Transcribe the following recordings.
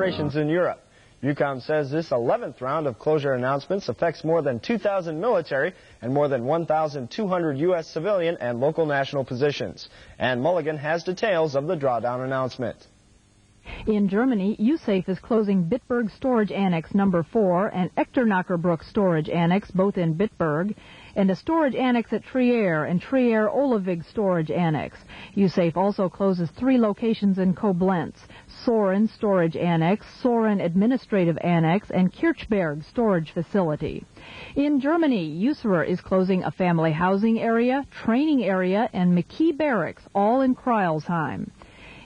operations in Europe. EUCOM says this 11th round of closure announcements affects more than 2,000 military and more than 1,200 U.S. civilian and local national positions. And Mulligan has details of the drawdown announcement. In Germany, USAFE is closing Bitburg Storage Annex No. 4 and Echternackerbrook Storage Annex, both in Bitburg, and a storage annex at Trier and Trier-Olevig Storage Annex. USAFE also closes 3 locations in Koblenz: Soren Storage Annex, Soren Administrative Annex, and Kirchberg Storage Facility. In Germany, USER is closing a family housing area, training area, and McKee Barracks, all in Kreilsheim.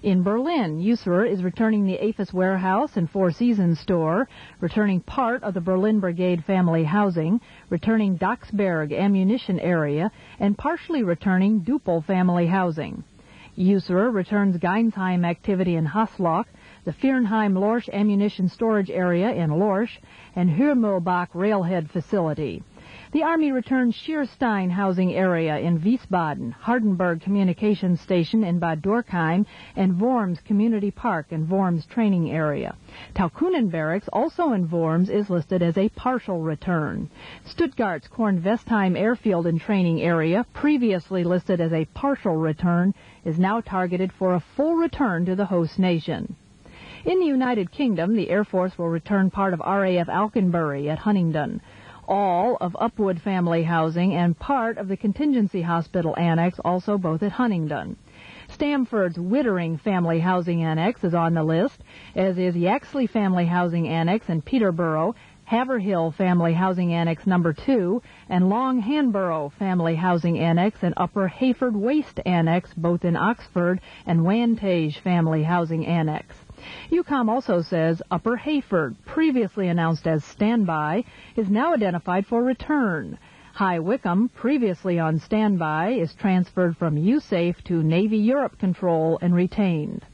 In Berlin, USER is returning the AFRTS warehouse and Four Seasons store, returning part of the Berlin Brigade family housing, returning Daxberg ammunition area, and partially returning Duppel family housing. USER returns Geinsheim activity in Hasloch, the Fernheim-Lorsch ammunition storage area in Lorsch, and Hürmühlbach railhead facility. The Army returns Schierstein housing area in Wiesbaden, Hardenberg Communications Station in Bad Dürkheim, and Worms Community Park and Worms Training Area. Taukunen Barracks, also in Worms, is listed as a partial return. Stuttgart's Kornwestheim Airfield and Training Area, previously listed as a partial return, is now targeted for a full return to the host nation. In the United Kingdom, the Air Force will return part of RAF Alconbury at Huntingdon, all of Upwood family housing, and part of the Contingency Hospital Annex, also both at Huntingdon. Stamford's Wittering Family Housing Annex is on the list, as is Yaxley Family Housing Annex in Peterborough, Haverhill Family Housing Annex No. 2, and Long Hanborough Family Housing Annex and Upper Hayford Waste Annex, both in Oxford, and Wantage Family Housing Annex. EUCOM also says Upper Hayford, previously announced as standby, is now identified for return. High Wycombe, previously on standby, is transferred from USAFE to Navy Europe control and retained.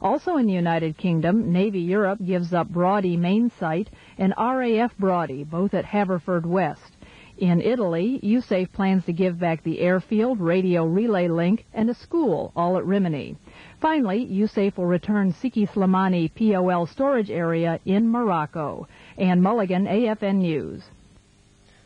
Also in the United Kingdom, Navy Europe gives up Brodie main site and RAF Brodie, both at Haverford West. In Italy, USAFE plans to give back the airfield, radio relay link, and a school, all at Rimini. Finally, USAFE will return Siki Slimani POL storage area in Morocco. Ann Mulligan, AFN News.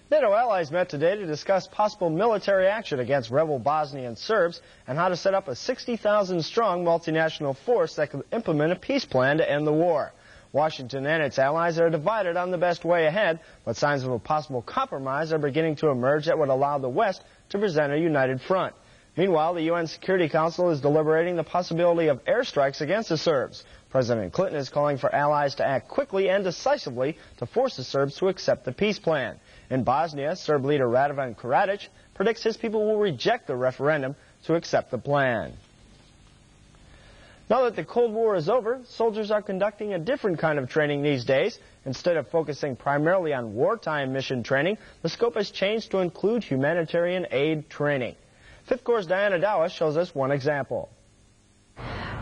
NATO allies met today to discuss possible military action against rebel Bosnian Serbs and how to set up a 60,000-strong multinational force that could implement a peace plan to end the war. Washington and its allies are divided on the best way ahead, but signs of a possible compromise are beginning to emerge that would allow the West to present a united front. Meanwhile, the UN Security Council is deliberating the possibility of airstrikes against the Serbs. President Clinton is calling for allies to act quickly and decisively to force the Serbs to accept the peace plan. In Bosnia, Serb leader Radovan Karadzic predicts his people will reject the referendum to accept the plan. Now that the Cold War is over, soldiers are conducting a different kind of training these days. Instead of focusing primarily on wartime mission training, the scope has changed to include humanitarian aid training. 5th Corps' Diana Dawa shows us one example.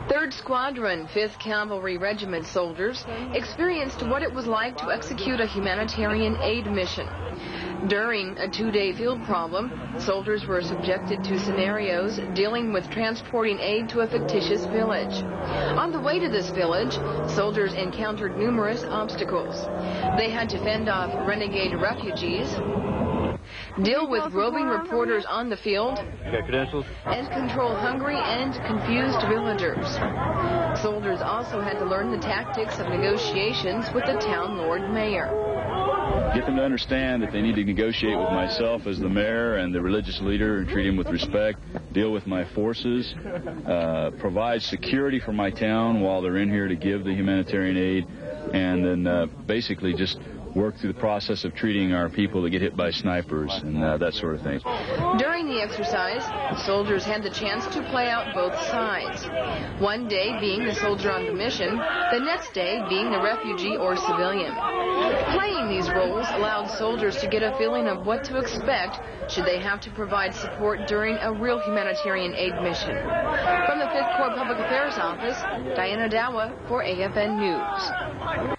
3rd Squadron, 5th Cavalry Regiment soldiers experienced what it was like to execute a humanitarian aid mission. During a 2-day field problem, soldiers were subjected to scenarios dealing with transporting aid to a fictitious village. On the way to this village, soldiers encountered numerous obstacles. They had to fend off renegade refugees, deal with roving reporters on the field, and control hungry and confused villagers. Soldiers also had to learn the tactics of negotiations with the town lord mayor. Get them to understand that they need to negotiate with myself as the mayor and the religious leader and treat them with respect, deal with my forces, provide security for my town while they're in here to give the humanitarian aid, and then basically just work through the process of treating our people that get hit by snipers and that sort of thing. During the exercise, soldiers had the chance to play out both sides. One day being the soldier on the mission, the next day being the refugee or civilian. Playing these roles allowed soldiers to get a feeling of what to expect should they have to provide support during a real humanitarian aid mission. From the 5th Corps Public Affairs Office, Diana Dawa for AFN News.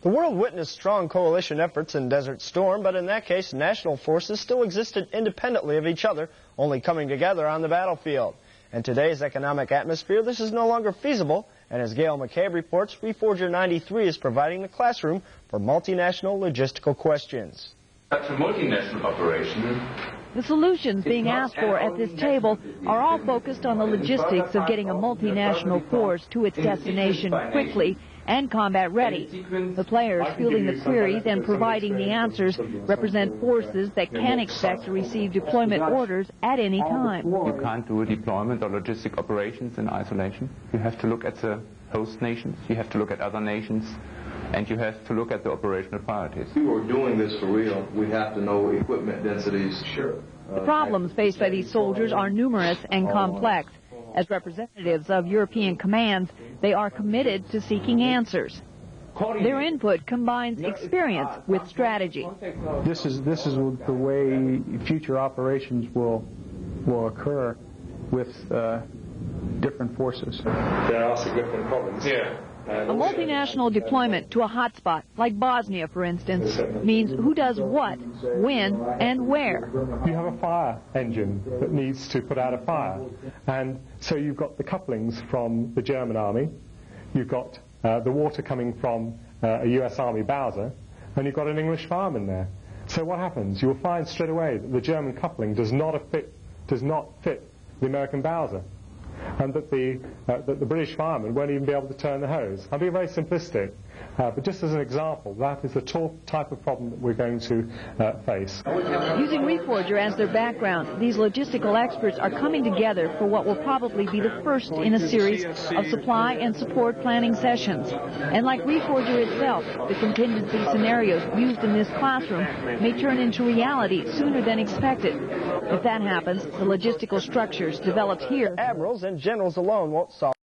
The world witnessed strong coalition efforts in Desert Storm, but in that case, national forces still existed independently of each other, only coming together on the battlefield. In today's economic atmosphere, this is no longer feasible, And as Gail McCabe reports, Reforger 93 is providing the classroom for multinational logistical questions. That's a multinational operation. The solutions being asked for at this table are all focused on the logistics of getting a multinational force to its destination quickly and combat ready. The players fielding the queries and providing the answers represent forces that can expect to receive deployment orders at any time. You can't do a deployment or logistic operations in isolation. You have to look at the host nations, you have to look at other nations, and you have to look at the operational priorities. If we were doing this for real, we have to know equipment densities. Sure. The problems faced by these soldiers are numerous and complex. As representatives of European commands, they are committed to seeking answers. Their input combines experience with strategy. This is the way future operations will occur with different forces. There are significant problems. Yeah. A multinational deployment to a hotspot, like Bosnia, for instance, means who does what, when, and where. You have a fire engine that needs to put out a fire. And so you've got the couplings from the German army, you've got the water coming from a US Army Bowser, and you've got an English fireman there. So what happens? You'll find straight away that the German coupling does not fit the American Bowser, and that the British fireman won't even be able to turn the hose. I'm being very simplistic, but just as an example, that is the type of problem that we're going to face. Using Reforger as their background, these logistical experts are coming together for what will probably be the first in a series of supply and support planning sessions. And like Reforger itself, the contingency scenarios used in this classroom may turn into reality sooner than expected. If that happens, the logistical structures developed here Admirals and generals alone won't solve